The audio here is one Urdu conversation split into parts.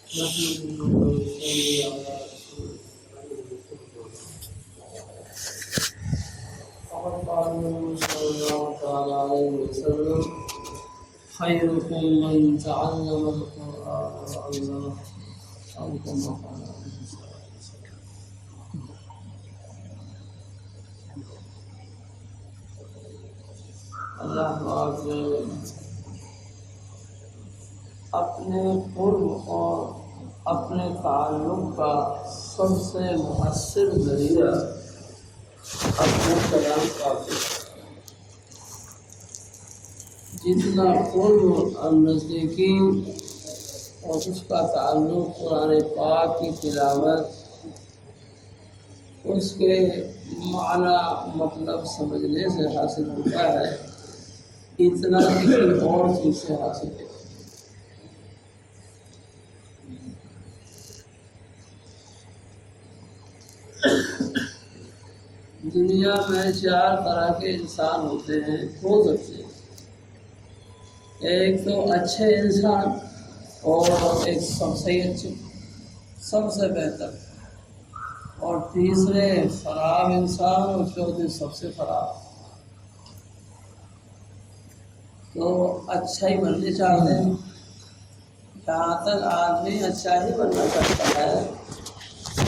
خيركم من تعلم القرآن وعلمه أو كما قال اللہ پاک نے اپنے قرب اور اپنے تعلق کا سب سے مؤثر ذریعہ اپنے کلام کا جتنا قرب اور نزدیکی اور اس کا تعلق قرآن پاک کی تلاوت اس کے معنی مطلب سمجھنے سے حاصل ہوتا ہے، اتنا کسی اور چیز سے حاصل ہے۔ دنیا میں 4 طرح کے انسان ہوتے ہیں، ہو سکتے ہیں۔ ایک تو اچھے انسان اور ایک سب سے اچھے، سب سے بہتر، اور تیسرے خراب انسان اور چوتھے سب سے خراب۔ تو اچھا ہی بننے چاہتے ہیں، جہاں تک آدمی اچھا ہی بننا چاہتا ہے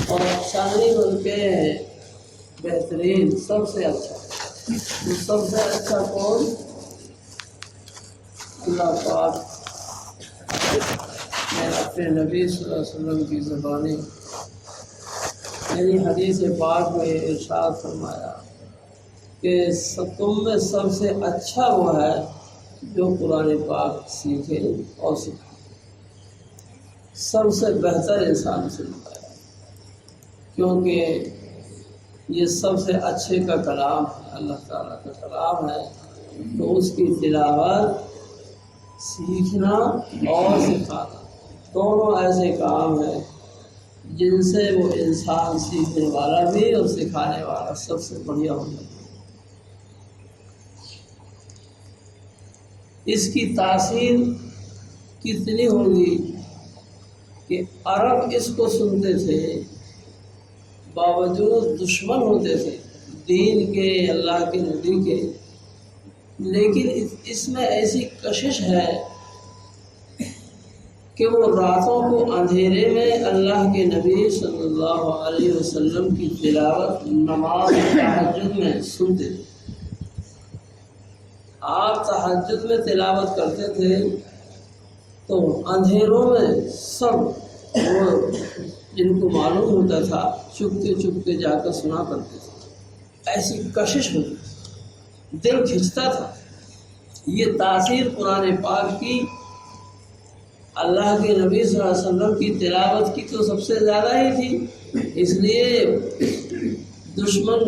اور اچھا نہیں بن کے بہترین سب سے اچھا، تو سب سے اچھا کون؟ اللہ پاک نے اپنے نبی صلی اللہ علیہ وسلم کی زبانی یعنی حدیث پاک میں ارشاد فرمایا کہ تم میں سب سے اچھا وہ ہے جو قرآن پاک سیکھے اور سکھائے۔ سب سے بہتر انسان سے بتایا، کیونکہ یہ سب سے اچھے کا کلام ہے، اللہ تعالیٰ کا کلام ہے، تو اس کی تلاوت، سیکھنا اور سکھانا دونوں ایسے کام ہیں جن سے وہ انسان سیکھنے والا بھی اور سکھانے والا سب سے بڑھیا ہو جاتا ہے۔ اس کی تاثیر کتنی ہوگی کہ عرب اس کو سنتے تھے، باوجود دشمن ہوتے تھے دین کے، اللہ کے نبی کے، لیکن اس میں ایسی کشش ہے کہ وہ راتوں کو اندھیرے میں اللہ کے نبی صلی اللہ علیہ وسلم کی تلاوت نماز تہجد میں سنتے تھے۔ آپ تہجد میں تلاوت کرتے تھے تو اندھیروں میں سب وہ جن کو معلوم ہوتا تھا چپکے چپکے جا کر سنا کرتے تھے، ایسی کشش ہوتی تھی، دل کھنچتا تھا۔ یہ تاثیر قرآن پاک کی اللہ کے نبی صلی اللہ علیہ وسلم کی تلاوت کی تو سب سے زیادہ ہی تھی، اس لیے دشمن،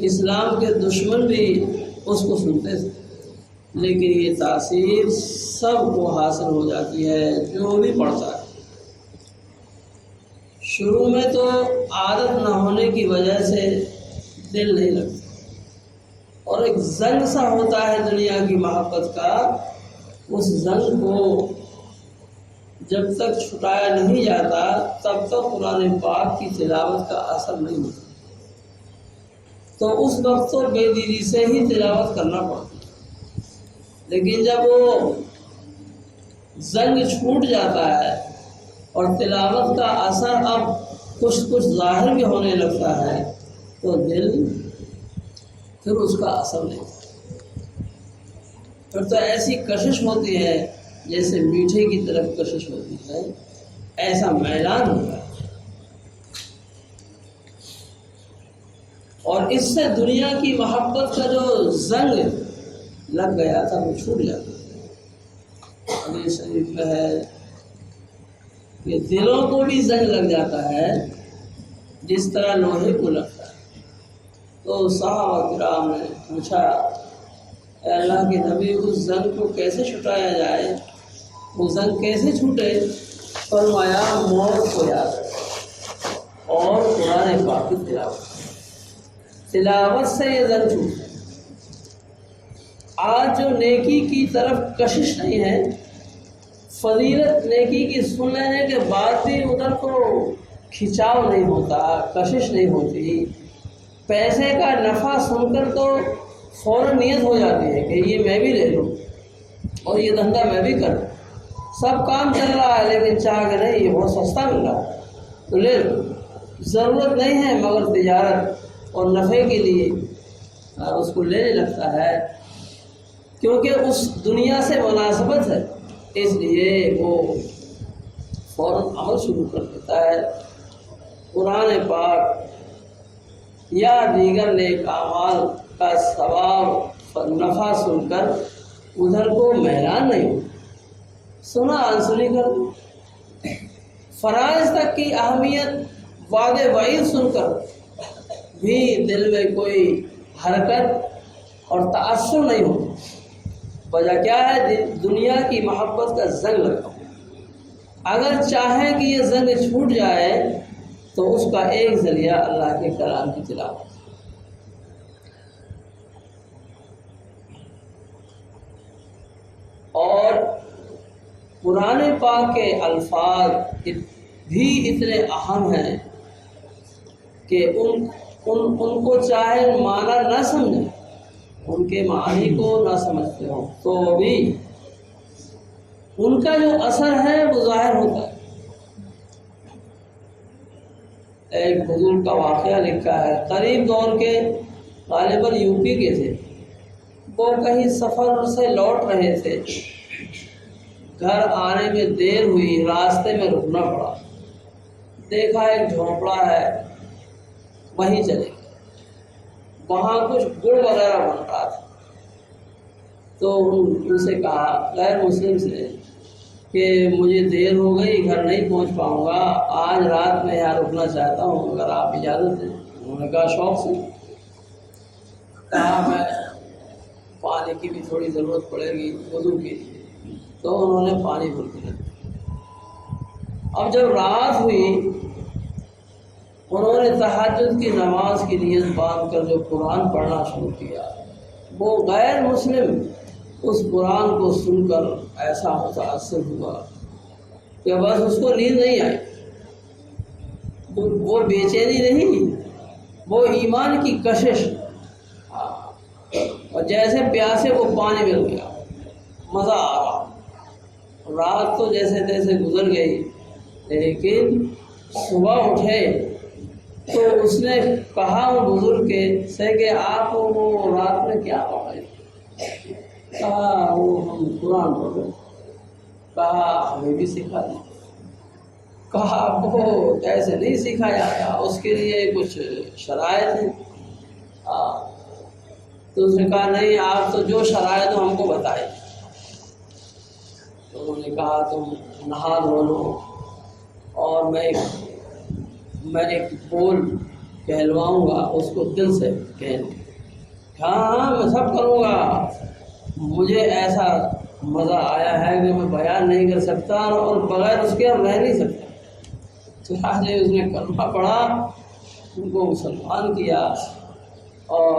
اسلام کے دشمن بھی اس کو سنتے تھے، لیکن یہ تاثیر سب کو حاصل ہو جاتی ہے جو بھی پڑھتا ہے۔ شروع میں تو عادت نہ ہونے کی وجہ سے دل نہیں لگتا، اور ایک زنگ سا ہوتا ہے دنیا کی محبت کا، اس زنگ کو جب تک چھٹایا نہیں جاتا تب تک قرآن پاک کی تلاوت کا اثر نہیں ہوتا، تو اس وقت تو بے دلی سے ہی تلاوت کرنا پڑتا ہے۔ لیکن جب وہ زنگ چھوٹ جاتا ہے اور تلاوت کا اثر اب کچھ ظاہر بھی ہونے لگتا ہے تو دل پھر اس کا اثر نہیں ہوتا، پھر تو ایسی کشش ہوتی ہے جیسے میٹھے کی طرف کشش ہوتی ہے، ایسا میلان ہوتا ہے، اور اس سے دنیا کی محبت کا جو زنگ لگ گیا تھا وہ چھوٹ جاتا ہے۔ حدیث شریف میں ہے کہ دلوں کو بھی زنگ لگ جاتا ہے جس طرح لوہے کو لگتا ہے۔ تو صحابہ کرام نے پوچھا، اے اللہ کے نبی، اس زنگ کو کیسے چھٹایا جائے، وہ زنگ کیسے چھوٹے؟ فرمایا موت کو یاد اور قرآن پاک کی تلاوت سے یہ زنگ چھوٹے۔ آج جو نیکی کی طرف کشش نہیں ہے، فضیلت نیکی کی سن لینے کے بعد بھی ادھر کو کھنچاؤ نہیں ہوتا، کشش نہیں ہوتی، پیسے کا نفع سن کر تو فوراً نیت ہو جاتی ہے کہ یہ میں بھی لے لوں اور یہ دھندا میں بھی کروں، سب کام چل رہا ہے لیکن چاہ کہ نہیں یہ بہت سستا مل رہا ہے تو لے لو، ضرورت نہیں ہے مگر تجارت اور نفع کے لیے اس کو لینے لگتا ہے، کیونکہ اس دنیا سے مناسبت ہے، اس لیے وہ فوراً عمل شروع کر دیتا ہے۔ قرآن پاک یا دیگر نیک اعمال کا ثواب اور نفع سن کر ادھر کو میلان نہیں ہو، سنا انسنی کر دو، فرائض تک کی اہمیت وعد وعید سن کر بھی دل میں کوئی حرکت اور تأثر نہیں ہو، وجہ کیا ہے؟ دنیا کی محبت کا زنگ لگا ہو، اگر چاہیں کہ یہ زنگ چھوٹ جائے تو اس کا ایک ذریعہ اللہ کے کلام کی تلاوت، اور قرآن پاک کے الفاظ بھی اتنے اہم ہیں کہ ان کو چاہے معنی نہ سمجھیں، ان کے معنی کو نہ سمجھتے ہوں تو بھی ان کا جو اثر ہے وہ ظاہر ہوتا ہے۔ ایک بزرگ کا واقعہ لکھا ہے، قریب دور کے غالباً یو پی کے تھے، وہ کہیں سفر سے لوٹ رہے تھے، گھر آنے میں دیر ہوئی، راستے میں رکنا پڑا، دیکھا ایک جھونپڑا ہے وہیں چلے گئے، وہاں کچھ گڑ وغیرہ بن رہا تھا، تو ان سے کہا غیر مسلم سے کہ مجھے دیر ہو گئی، گھر نہیں پہنچ پاؤں گا، آج رات میں یہاں رکنا چاہتا ہوں، اگر آپ اجازت دیں۔ انہوں نے کہا شوق سے، کہا میں پانی کی بھی تھوڑی ضرورت پڑے گی وضو کے لیے، تو انہوں نے پانی بھر کے رکھ دیا۔ اب جب رات ہوئی انہوں نے تہجد کی نماز کی نیت باندھ کر جو قرآن پڑھنا شروع کیا، وہ غیر مسلم اس قرآن کو سن کر ایسا متاثر ہوا کہ بس اس کو نیند نہیں آئی، وہ بے چینی نہیں، وہ ایمان کی کشش، اور جیسے پیاسے کو پانی مل گیا، مزہ آ رہا۔ رات تو جیسے تیسے گزر گئی، لیکن صبح اٹھے تو اس نے کہا ان بزرگ سے کہ آپ وہ رات میں کیا پڑھے؟ کہا وہ ہم قرآن پڑھ رہے۔ کہا ہمیں بھی سکھا دیں۔ کہا وہ ایسے نہیں سیکھا جاتا، اس کے لیے کچھ شرائط ہیں۔ تو اس نے کہا نہیں، آپ تو جو شرائط ہو ہم کو بتائیں۔ تو انہوں نے کہا تم نہا دھو لو، اور میں ایک بول کہلواؤں گا، اس کو دل سے کہنا۔ ہاں میں سب کروں گا، مجھے ایسا مزہ آیا ہے کہ میں بیان نہیں کر سکتا، اور بغیر اس کے ہم رہ نہیں سکتے۔ چنانچہ اس نے کلمہ پڑھا، ان کو مسلمان کیا، اور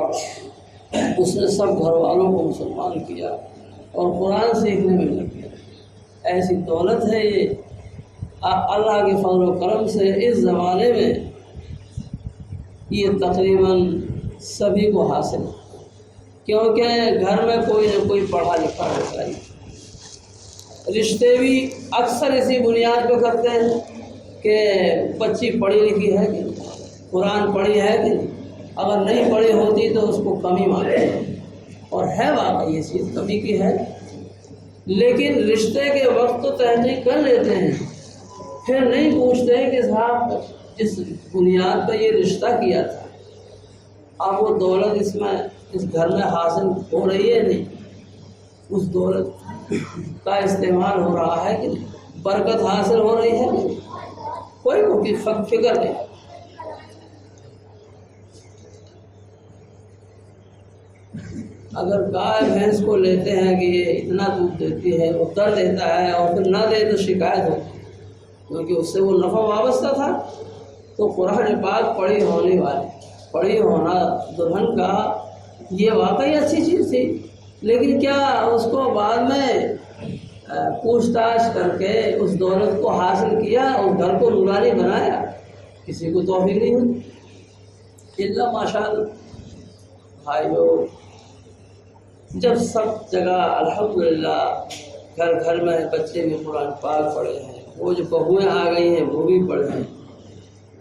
اس نے سب گھر والوں کو مسلمان کیا، اور قرآن سیکھنے میں لگ گیا۔ ایسی دولت ہے یہ اللہ کے فضل و کرم سے اس زمانے میں یہ تقریباً سبھی کو حاصل ہے، کیونکہ گھر میں کوئی نہ کوئی پڑھا لکھا ہوتا ہے۔ رشتے بھی اکثر اسی بنیاد پہ کرتے ہیں کہ بچی پڑھی لکھی ہے کہ قرآن پڑھی ہے کہ اگر نہیں پڑھی ہوتی تو اس کو کمی مانتے ہیں، اور ہے واقعی یہ چیز کمی کی ہے، لیکن رشتے کے وقت تو تحقیق کر لیتے ہیں، پھر نہیں پوچھتے کہ صاحب جس بنیاد پہ یہ رشتہ کیا تھا اب وہ دولت اس گھر میں حاصل ہو رہی ہے نہیں، اس دولت کا استعمال ہو رہا ہے کہ نہیں، برکت حاصل ہو رہی ہے نہیں، کوئی فکر نہیں۔ اگر گائے بھینس کو لیتے ہیں کہ یہ اتنا دودھ دیتی ہے، وہ در دیتا ہے اور پھر نہ دے تو شکایت ہوتی ہے، کیونکہ اس سے وہ نفع وابستہ تھا، تو قرآن پاک پڑھی ہونا دلہن کا یہ واقعی اچھی چیز تھی، لیکن کیا اس کو بعد میں پوچھ تاچھ کر کے اس دولت کو حاصل کیا اور گھر کو نورانی بنایا، کسی کو توفیق نہیں ہوتی الا ماشاءاللہ۔ بھائیو، جب سب جگہ الحمدللہ گھر گھر میں بچے بھی قرآن پاک پڑھے ہیں، وہ جو بہویں آ گئی ہیں وہ بھی پڑھے ہیں،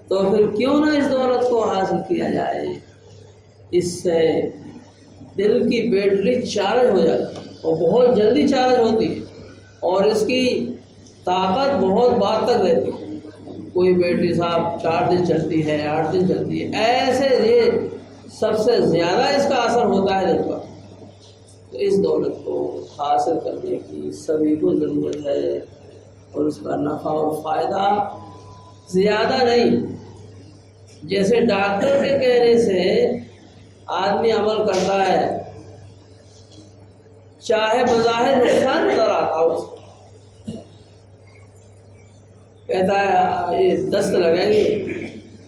تو پھر کیوں نہ اس دولت کو حاصل کیا جائے؟ اس سے دل کی بیٹری چارج ہو جاتی ہے اور بہت جلدی چارج ہوتی ہے، اور اس کی طاقت بہت بعد تک رہتی ہے۔ کوئی بیٹری صاحب 4 دن چلتی ہے، 8 دن چلتی ہے، ایسے یہ سب سے زیادہ اس کا اثر ہوتا ہے دل پر۔ تو اس دولت کو حاصل کرنے کی سبھی کو ضرورت ہے، اور اس کا نفع اور فائدہ زیادہ نہیں۔ جیسے ڈاکٹر کے کہنے سے آدمی عمل کرتا ہے، چاہے بظاہر نقصان نظر آتا ہو، کہتا ہے یہ دست لگیں گے،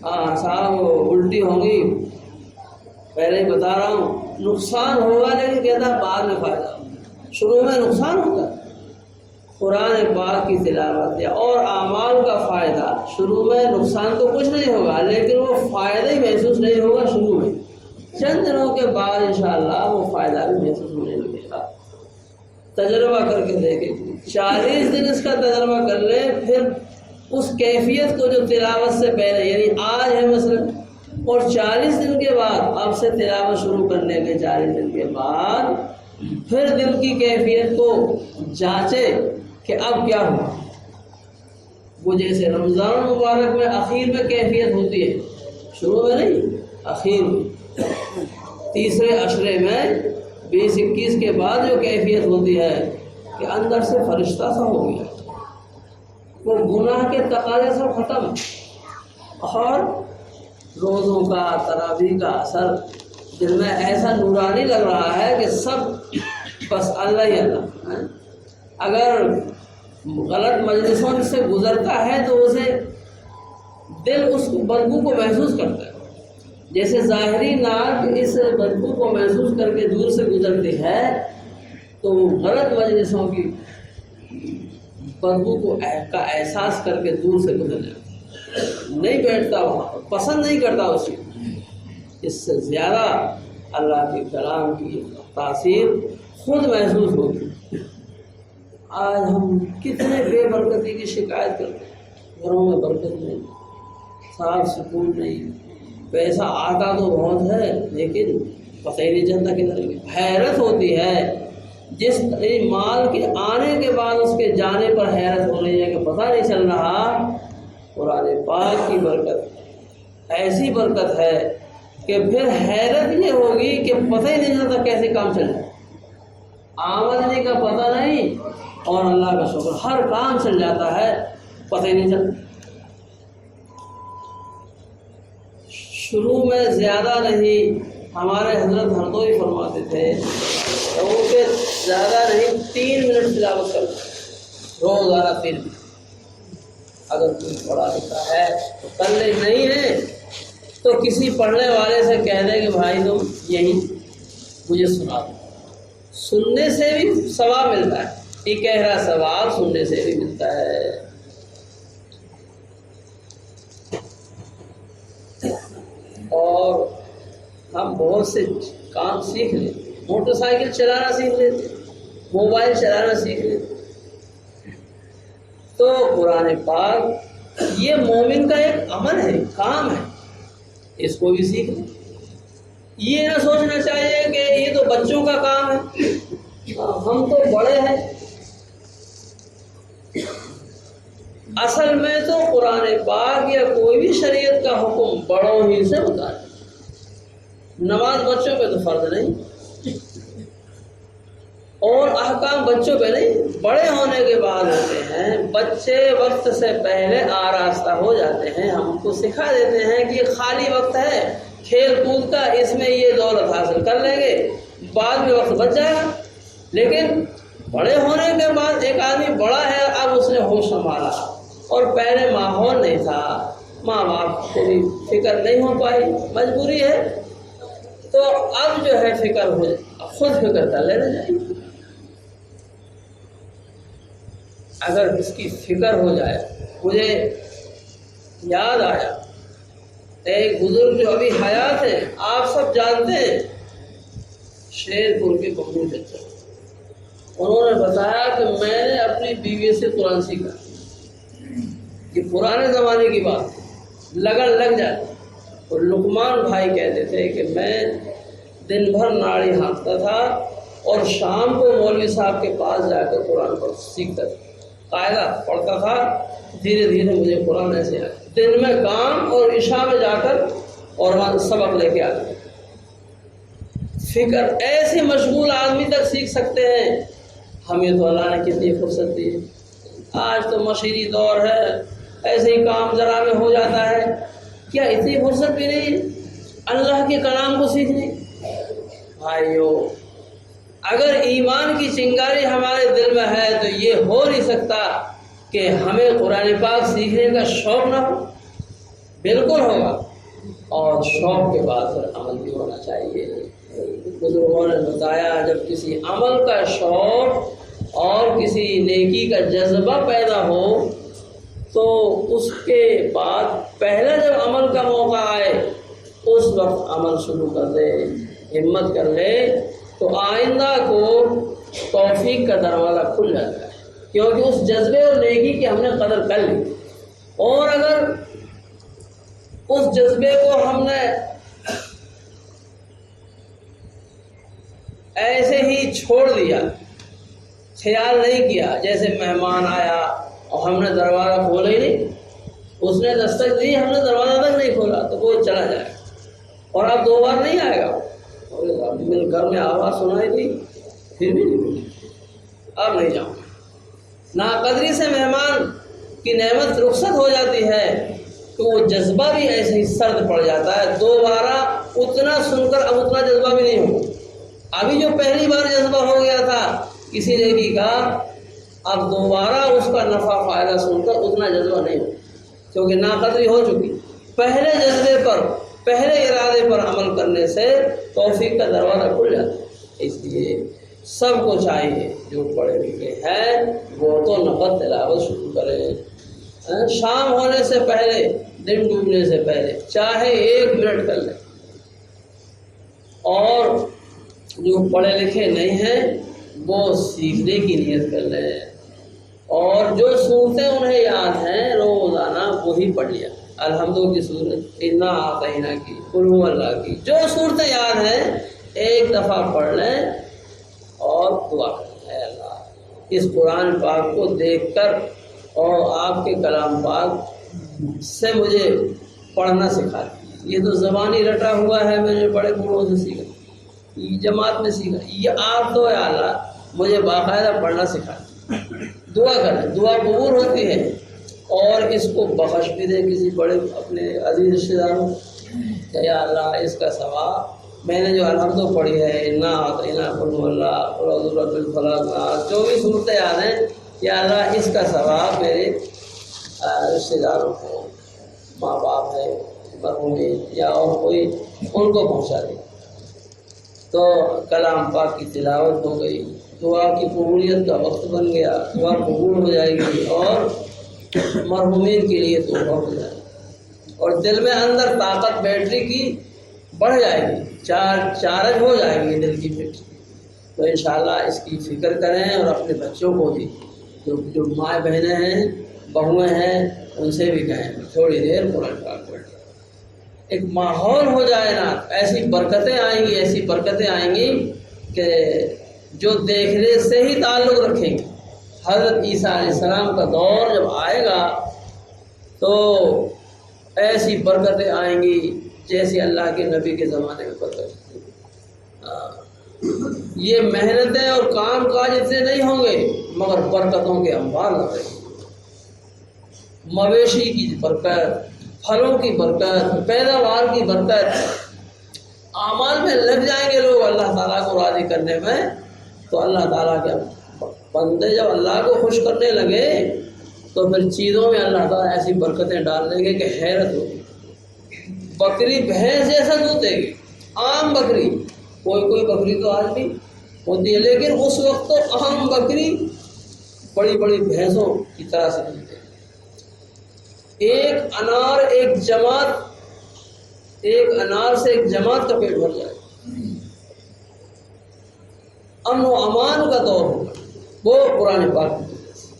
ہاں صاحب الٹی ہوگی، پہلے ہی بتا رہا ہوں نقصان ہوگا، لیکن کہتا ہے بعد میں فائدہ۔ شروع میں نقصان ہوتا ہے۔ قرآن پاک کی تلاوت یا اور اعمال کا فائدہ، شروع میں نقصان تو کچھ نہیں ہوگا، لیکن وہ فائدہ ہی محسوس نہیں ہوگا شروع میں، چند دنوں کے بعد انشاءاللہ وہ فائدہ بھی محسوس ہونے لگے گا۔ تجربہ کر کے دیکھیں، 40 دن اس کا تجربہ کر لیں، پھر اس کیفیت کو جو تلاوت سے پہلے، یعنی آج ہے مثلا، اور 40 دن کے بعد اب سے تلاوت شروع کرنے کے 40 دن کے بعد پھر دل کی کیفیت کو جانچے کہ اب کیا ہوا۔ وہ جیسے رمضان مبارک میں اخیر میں کیفیت ہوتی ہے، شروع میں نہیں، اخیر میں، تیسرے عشرے میں 20-21 کے بعد جو کیفیت ہوتی ہے کہ اندر سے فرشتہ سا ہو گیا، وہ گناہ کے تقاضے سب ختم، اور روزوں کا تراویح کا اثر دل میں ایسا نورانی لگ رہا ہے کہ سب بس اللہ ہی اللہ۔ اگر غلط مجلسوں سے گزرتا ہے تو اسے دل اس بدبو کو محسوس کرتا ہے، جیسے ظاہری ناک اس بدبو کو محسوس کر کے دور سے گزرتی ہے، تو وہ غلط مجلسوں کی بدبو کو کا احساس کر کے دور سے گزر جاتا ہے، نہیں بیٹھتا وہاں، پسند نہیں کرتا اسے۔ اس سے زیادہ اللہ کے کلام کی تاثیر خود محسوس ہوتی۔ آج ہم کتنے بے برکتی کی شکایت کرتے ہیں، گھروں میں برکت نہیں، صاف سکون نہیں، پیسہ آتا تو بہت ہے لیکن پتہ ہی نہیں چلتا کدھر گیا۔ حیرت ہوتی ہے جس مال کے آنے کے بعد اس کے جانے پر حیرت ہو رہی ہے کہ پتہ نہیں چل رہا۔ قرآن پاک کی برکت ایسی برکت ہے کہ پھر حیرت یہ ہوگی کہ پتہ ہی نہیں چلتا کیسے کام چل جائے، آمدنی کا پتہ نہیں، اور اللہ کا شکر ہر کام چل جاتا ہے، پتہ ہی نہیں چلتا۔ شروع میں زیادہ نہیں، ہمارے حضرت ہردوئی فرماتے تھے کہ زیادہ نہیں 3 منٹ تلاوت کرنا روزانہ، 3 منٹ۔ اگر کوئی پڑھا لکھا ہے تو کر لے، نہیں ہے تو کسی پڑھنے والے سے کہہ دے کہ بھائی تم یہی مجھے سنا دو، سننے سے بھی ثواب ملتا ہے، ایک گہرا ثواب سننے سے بھی ملتا ہے۔ اور ہم بہت سے کام سیکھ لیتے، موٹر سائیکل چلانا سیکھ لیتے، موبائل چلانا سیکھ لیتے، تو قرآن پاک یہ مومن کا ایک عمل ہے، کام ہے، اس کو بھی سیکھ لیں۔ یہ نہ سوچنا چاہیے کہ یہ تو بچوں کا کام ہے، ہم تو بڑے ہیں۔ اصل میں تو قرآن پاک یا کوئی بھی شریعت کا حکم بڑوں ہی سے ہوتا ہے، نماز بچوں پہ تو فرض نہیں، اور احکام بچوں پہ نہیں، بڑے ہونے کے بعد ہوتے ہیں۔ بچے وقت سے پہلے آراستہ ہو جاتے ہیں، ہم ان کو سکھا دیتے ہیں کہ خالی وقت ہے کھیل کود کا، اس میں یہ دولت حاصل کر لیں گے، بعد میں وقت بچ جائے گا۔ لیکن بڑے ہونے کے بعد ایک آدمی بڑا ہے، اب اس نے ہوش سنبھالا، اور پہلے ماحول نہیں تھا، ماں باپ کو بھی فکر نہیں ہو پائی، مجبوری ہے، تو اب جو ہے فکر ہو جائے، خود فکر کر لینا چاہیے۔ اگر اس کی فکر ہو جائے. مجھے یاد آیا ایک بزرگ جو ابھی حیات ہیں، آپ سب جانتے ہیں، شیر پور کے ببو چچا. انہوں نے بتایا کہ میں نے اپنی بیوی سے قرآن سیکھا. یہ پرانے زمانے کی بات، لگن لگ جائے. اور لقمان بھائی کہتے تھے کہ میں دن بھر ناڑی ہانکتا تھا اور شام کو مولوی صاحب کے پاس جا کر قرآن سیکھتا تھا. قاعدہ پڑھتا تھا، دھیرے دھیرے مجھے قرآن ایسے آیا. دن میں کام اور عشاء میں جا کر اور وہاں سبق لے کے آتے. فکر ایسے مشغول آدمی تک سیکھ سکتے ہیں. ہمیں تو اللہ نے کتنی فرصت دی. آج تو مشینی دور ہے، ایسے ہی کام ذرا میں ہو جاتا ہے. کیا اتنی فرصت بھی نہیں اللہ کے کلام کو سیکھنے؟ بھائیو، اگر ایمان کی چنگاری ہمارے دل میں ہے تو یہ ہو نہیں سکتا کہ ہمیں قرآن پاک سیکھنے کا شوق نہ ہو. بالکل ہوگا، اور شوق کے بعد پھر عمل بھی ہونا چاہیے. بزرگوں نے بتایا جب کسی عمل کا شوق اور کسی نیکی کا جذبہ پیدا ہو تو اس کے بعد پہلا جب عمل کا موقع آئے اس وقت عمل شروع کر دے، ہمت کر لے، تو آئندہ کو توفیق کا دروازہ کھل جاتا ہے. کیونکہ اس جذبے اور نیکی کی ہم نے قدر کر لی. اور اگر اس جذبے کو ہم نے ایسے ہی چھوڑ دیا، خیال نہیں کیا، جیسے مہمان آیا اور ہم نے دروازہ کھولا ہی نہیں، اس نے دستک دی، ہم نے دروازہ تک نہیں کھولا، تو وہ چلا جائے اور اب 2 بار نہیں آئے گا. گھر میں آواز سنائی تھی پھر بھی نہیں، اب نہیں جاؤں. ناقدری سے مہمان کی نعمت رخصت ہو جاتی ہے تو وہ جذبہ بھی ایسے ہی سرد پڑ جاتا ہے. دوبارہ اتنا سن کر اب اتنا جذبہ بھی نہیں ہو. ابھی جو پہلی بار جذبہ ہو گیا تھا کسی نیکی کا، اب دوبارہ اس کا نفع فائدہ سن کر اتنا جذبہ نہیں ہو، کیونکہ ناقدری ہو چکی. پہلے جذبے پر، پہلے ارادے پر عمل کرنے سے توفیق کا دروازہ کھل جاتا ہے. اس لیے سب کو چاہیے جو پڑھے لکھے ہیں وہ تو نفل تلاوت شروع کریں. شام ہونے سے پہلے، دن ڈوبنے سے پہلے چاہے 1 منٹ کر لیں. اور جو پڑھے لکھے نہیں ہیں وہ سیکھنے کی نیت کر لیں. اور جو صورتیں انہیں یاد ہیں روزانہ وہی پڑھ لیا. الحمد کی صورت، انا اعطینا کی، قل هو اللہ کی، جو صورتیں یاد ہیں ایک دفعہ پڑھ لیں اور دعا کریں، اے اللہ اس قرآن پاک کو دیکھ کر اور آپ کے کلام پاک سے مجھے پڑھنا سکھا. یہ تو زبانی رٹا ہوا ہے، میں نے بڑے بوڑھوں سے سیکھا، جماعت میں سیکھا. یہ آپ تو یا اللہ مجھے باقاعدہ پڑھنا سکھا. دعا کریں، دعا قبول ہوتی ہے. اور اس کو بخش بھی دیں کسی بڑے اپنے عزیز رشتہ داروں کہ یا اللہ اس کا ثواب میں نے جو الحمد پڑھی ہے، انا اعطینا قل هو اللہ، قل اعوذ برب الفلق، جو بھی صورتیں یاد ہیں، یا اللہ اس کا ثواب میرے رشتہ داروں کو، ماں باپ ہے مرحومین یا اور کوئی، ان کو پہنچا دیں. تو کلام پاک کی تلاوت ہو گئی، دعا کی قبولیت کا وقت بن گیا، دعا قبول ہو جائے گی اور مرحومین کے لیے توبہ ہو جائے گی. اور دل میں اندر طاقت بیٹری کی بڑھ جائے گی، چارج ہو جائے گی دل کی بیٹری. تو انشاءاللہ اس کی فکر کریں اور اپنے بچوں کو بھی، جو ماں بہنیں ہیں، بہویں ہیں، ان سے بھی کہیں تھوڑی دیر قرآن پاک پڑھیں. ایک ماحول ہو جائے نا، ایسی برکتیں آئیں گی، ایسی برکتیں آئیں گی کہ جو دیکھنے سے ہی تعلق رکھیں گے. حضرت عیسیٰ علیہ السلام کا دور جب آئے گا تو ایسی برکتیں آئیں گی جیسی اللہ کے نبی کے زمانے میں برکت تھی. یہ محنتیں اور کام کاج اتنے نہیں ہوں گے مگر برکتوں کے انبار لگیں گے. مویشی کی برکت، پھلوں کی برکت، پیداوار کی برکت، اعمال میں لگ جائیں گے لوگ اللہ تعالیٰ کو راضی کرنے میں. تو اللہ تعالیٰ کے بندے جب اللہ کو خوش کرنے لگے تو پھر چیزوں میں اللہ تعالیٰ ایسی برکتیں ڈال دیں گے کہ حیرت ہوگی. بکری بھینس جیسا دودھ دے گی، عام بکری، کوئی بکری تو آج بھی ہوتی ہے لیکن اس وقت تو عام بکری بڑی بڑی بھینسوں کی طرح سے ملتے ہیں. ایک انار سے ایک جماعت کا پیٹ بھر جائے. امن و امان کا دور ہوگا وہ قرآن پاک کی وجہ سے.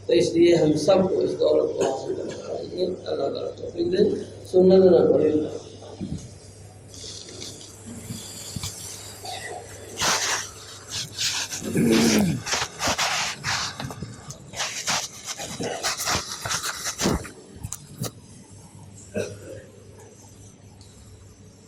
تو اس لیے ہم سب کو اس دولت کو حاصل کرنا چاہیے. اللہ تعالیٰ توفیق دے. سنت نہ پڑے گا.